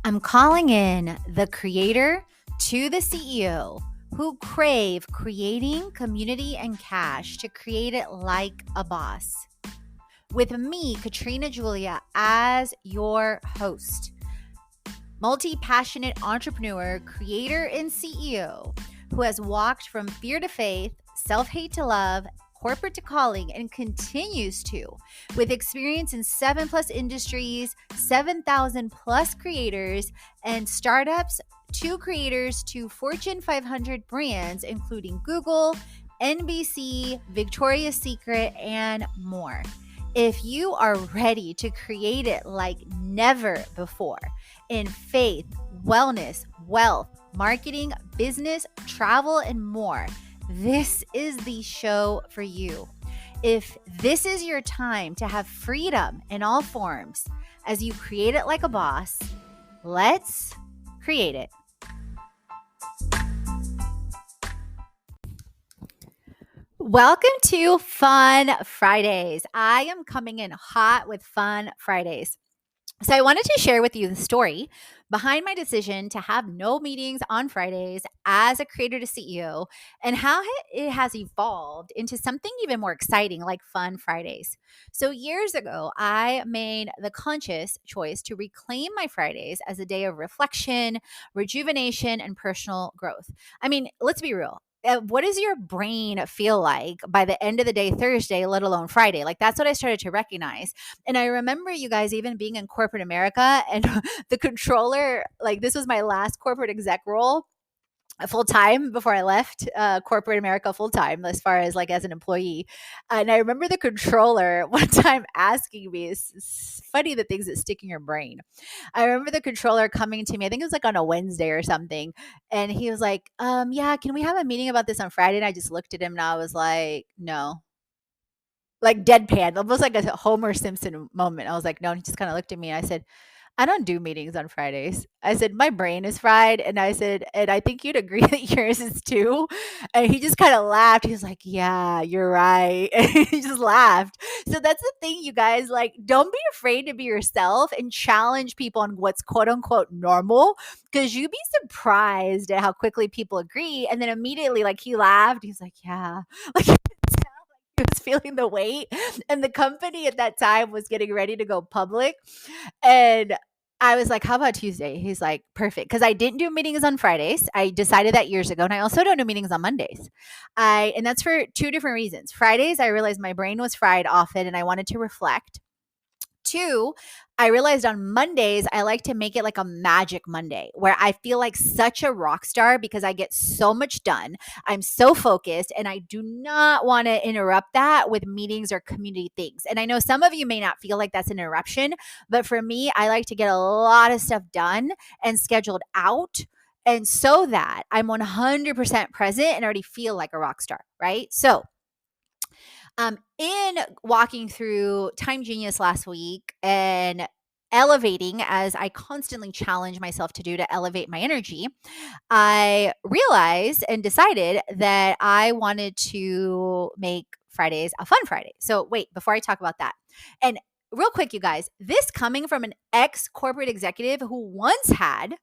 I'm calling in the creator to the CEO who crave creating community and cash to create it like a boss. With me, Katrina Julia, as your host, multi-passionate entrepreneur, creator, and CEO who has walked from fear to faith, self-hate to love, corporate to calling, and continues to, with experience in 7+ industries, 7,000+ creators and startups, 2 creators to Fortune 500 brands, including Google, NBC, Victoria's Secret, and more. If you are ready to create it like never before in faith, wellness, wealth, marketing, business, travel, and more, this is the show for you. If this is your time to have freedom in all forms as you create it like a boss, let's create it. Welcome to Fun Fridays. I am coming in hot with Fun Fridays. So I wanted to share with you the story behind my decision to have no meetings on Fridays as a creator to CEO and how it has evolved into something even more exciting like Fun Fridays. So years ago, I made the conscious choice to reclaim my Fridays as a day of reflection, rejuvenation, and personal growth. I mean, let's be real. What does your brain feel like by the end of the day, Thursday, let alone Friday? Like, that's what I started to recognize. And I remember you guys even being in corporate America and the controller, like this was my last corporate exec role full time before I left corporate America full time as far as like as an employee. And I remember the controller one time asking me, it's funny the things that stick in your brain. I remember the controller coming to me, I think it was like on a Wednesday or something. And he was like, yeah, can we have a meeting about this on Friday? And I just looked at him and I was like, no. Like deadpan, almost like a Homer Simpson moment. I was like, no. And he just kind of looked at me and I said, I don't do meetings on Fridays. I said, my brain is fried. And I said, and I think you'd agree that yours is too. And he just kind of laughed. He was like, yeah, you're right. And he just laughed. So that's the thing, you guys, like, don't be afraid to be yourself and challenge people on what's quote unquote normal, because you'd be surprised at how quickly people agree. And then immediately, like, he laughed. He was like, yeah. Like, he was feeling the weight, and the company at that time was getting ready to go public. And I was like, how about Tuesday? He's like, perfect. Because I didn't do meetings on Fridays. I decided that years ago. And I also don't do meetings on Mondays. And that's for 2 different reasons. Fridays, I realized my brain was fried often and I wanted to reflect. 2, I realized on Mondays, I like to make it like a magic Monday where I feel like such a rock star because I get so much done. I'm so focused and I do not want to interrupt that with meetings or community things. And I know some of you may not feel like that's an interruption, but for me, I like to get a lot of stuff done and scheduled out. And so that I'm 100% present and already feel like a rock star, right? So in walking through Time Genius last week and elevating, as I constantly challenge myself to do to elevate my energy, I realized and decided that I wanted to make Fridays a fun Friday. So wait, before I talk about that, and real quick, you guys, this coming from an ex-corporate executive who once had,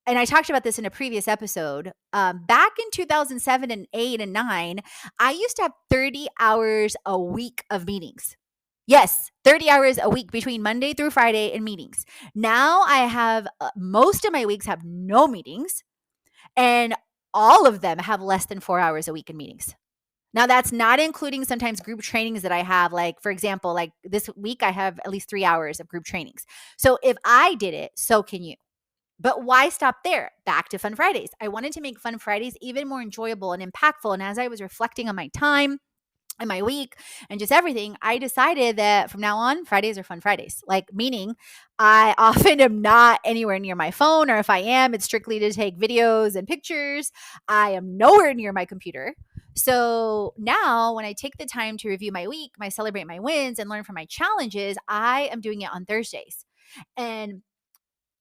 and I talked about this in a previous episode, back in 2007 and 8 and 9, I used to have 30 hours a week of meetings. Yes, 30 hours a week between Monday through Friday in meetings. Now I have most of my weeks have no meetings, and all of them have less than 4 hours a week in meetings. Now, that's not including sometimes group trainings that I have. Like, for example, like this week, I have at least 3 hours of group trainings. So if I did it, so can you. But why stop there? Back to Fun Fridays. I wanted to make Fun Fridays even more enjoyable and impactful. And as I was reflecting on my time and my week and just everything, I decided that from now on, Fridays are Fun Fridays. Like, meaning I often am not anywhere near my phone, or if I am, it's strictly to take videos and pictures. I am nowhere near my computer. So now when I take the time to review my week, I celebrate my wins and learn from my challenges, I am doing it on Thursdays. And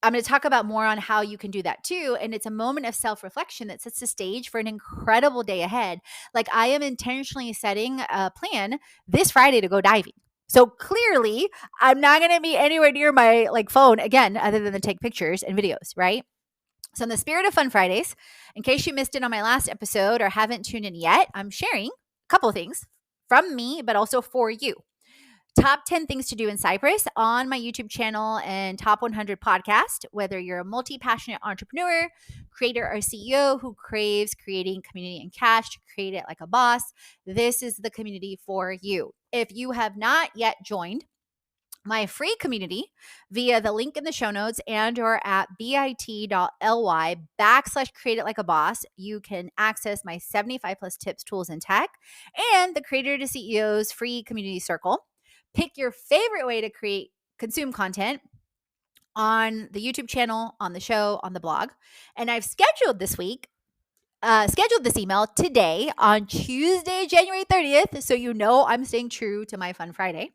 I'm going to talk about more on how you can do that too. And it's a moment of self-reflection that sets the stage for an incredible day ahead. Like, I am intentionally setting a plan this Friday to go diving. So clearly, I'm not going to be anywhere near my phone again, other than to take pictures and videos, right? So, in the spirit of Fun Fridays, in case you missed it on my last episode or haven't tuned in yet, I'm sharing a couple things from me, but also for you. Top 10 things to do in Cyprus on my YouTube channel and Top 100 podcast. Whether you're a multi passionate entrepreneur, creator, or CEO who craves creating community and cash to create it like a boss, this is the community for you. If you have not yet joined my free community via the link in the show notes and or at bit.ly/ create it like a boss, you can access my 75 plus tips, tools, and tech and the creator to CEO's free community circle. Pick your favorite way to consume content on the YouTube channel, on the show, on the blog. And I've scheduled this email today on Tuesday, January 30th. So you know I'm staying true to my Fun Friday.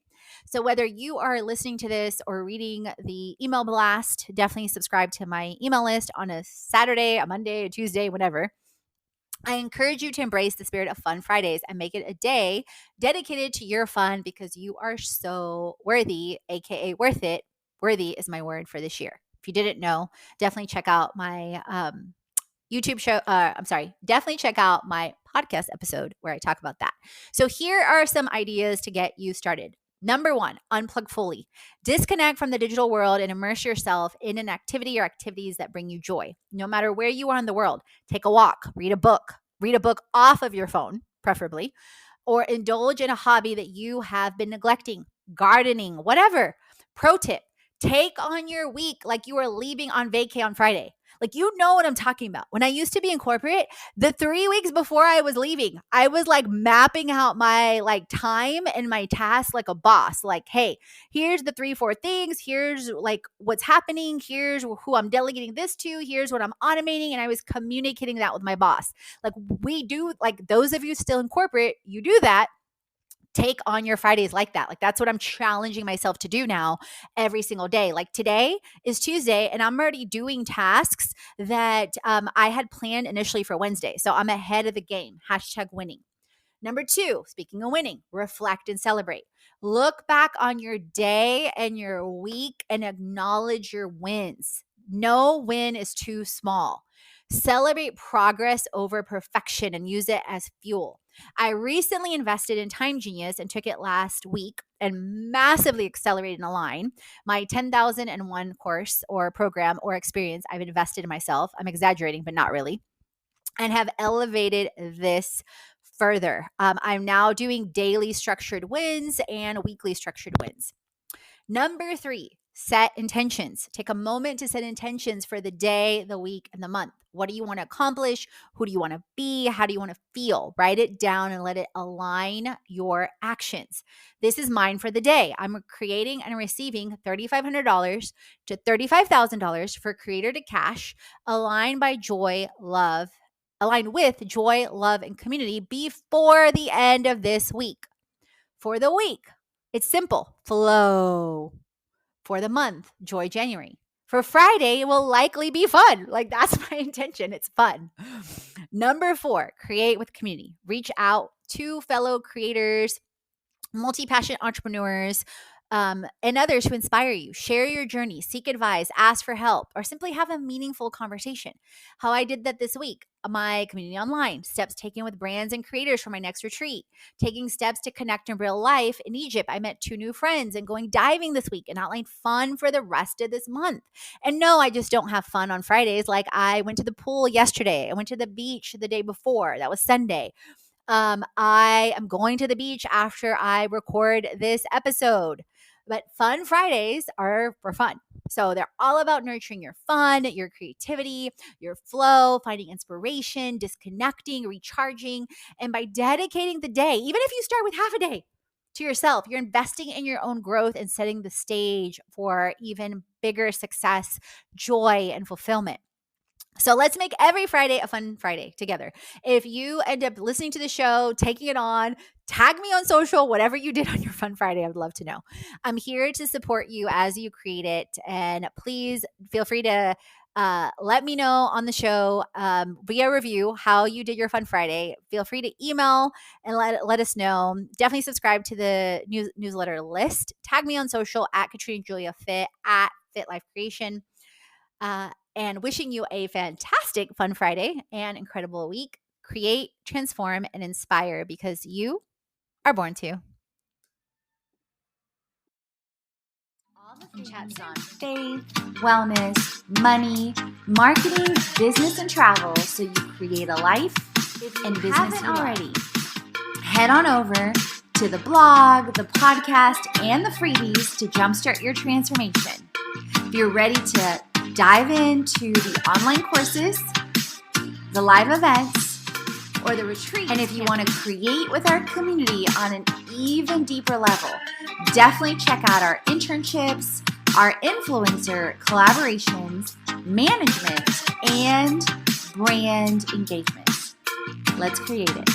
So whether you are listening to this or reading the email blast, definitely subscribe to my email list on a Saturday, a Monday, a Tuesday, whatever. I encourage you to embrace the spirit of Fun Fridays and make it a day dedicated to your fun because you are so worthy, aka worth it. Worthy is my word for this year. If you didn't know, definitely check out my YouTube show. Definitely check out my podcast episode where I talk about that. So here are some ideas to get you started. Number 1, unplug fully. Disconnect from the digital world and immerse yourself in an activity or activities that bring you joy. No matter where you are in the world, take a walk, read a book off of your phone, preferably, or indulge in a hobby that you have been neglecting, gardening, whatever. Pro tip, take on your week like you are leaving on vacay on Friday. Like, you know what I'm talking about. When I used to be in corporate, the 3 weeks before I was leaving, I was mapping out my time and my tasks like a boss. Like, hey, here's the 3-4 things. Here's what's happening. Here's who I'm delegating this to. Here's what I'm automating. And I was communicating that with my boss. We do, those of you still in corporate, you do that. Take on your Fridays like that. That's what I'm challenging myself to do now every single day. Today is Tuesday and I'm already doing tasks that I had planned initially for Wednesday. So I'm ahead of the game. #winning. Number 2, speaking of winning, reflect and celebrate. Look back on your day and your week and acknowledge your wins. No win is too small. Celebrate progress over perfection and use it as fuel. I recently invested in Time Genius and took it last week and massively accelerated in Align, my 10,001 course or program or experience I've invested in myself. I'm exaggerating, but not really. And have elevated this further. I'm now doing daily structured wins and weekly structured wins. Number 3, set intentions. Take a moment to set intentions for the day, the week, and the month. What do you want to accomplish? Who do you want to be? How do you want to feel? Write it down and let it align your actions. This is mine for the day. I'm creating and receiving $3,500 to $35,000 for creator to cash, aligned with joy, love, and community before the end of this week. For the week, it's simple, flow. For the month, joy January. For Friday, it will likely be fun. That's my intention. It's fun. Number 4, create with community. Reach out to fellow creators, multi-passionate entrepreneurs, and others who inspire you. Share your journey, seek advice, ask for help, or simply have a meaningful conversation. How I did that this week. My community online, steps taken with brands and creators for my next retreat, taking steps to connect in real life. In Egypt, I met 2 new friends and going diving this week and outlined fun for the rest of this month. And no, I just don't have fun on Fridays. I went to the pool yesterday. I went to the beach the day before. That was Sunday. I am going to the beach after I record this episode. But Fun Fridays are for fun. So they're all about nurturing your fun, your creativity, your flow, finding inspiration, disconnecting, recharging. And by dedicating the day, even if you start with half a day to yourself, you're investing in your own growth and setting the stage for even bigger success, joy, and fulfillment. So let's make every Friday a fun Friday together. If you end up listening to the show, taking it on, tag me on social, whatever you did on your Fun Friday, I would love to know. I'm here to support you as you create it. And please feel free to Let me know on the show via review how you did your Fun Friday. Feel free to email and let us know. Definitely subscribe to the newsletter list. Tag me on social at Katrina Julia Fit, at Fit Life Creation. And wishing you a fantastic Fun Friday and incredible week. Create, transform, and inspire because you are born to. All the chats on faith, wellness, money, marketing, business, and travel so you create a life and business haven't already. Head on over to the blog, the podcast, and the freebies to jumpstart your transformation. If you're ready to dive into the online courses, the live events, or the retreat, and if you want to create with our community on an even deeper level, definitely check out our internships, our influencer collaborations, management, and brand engagements. Let's create it.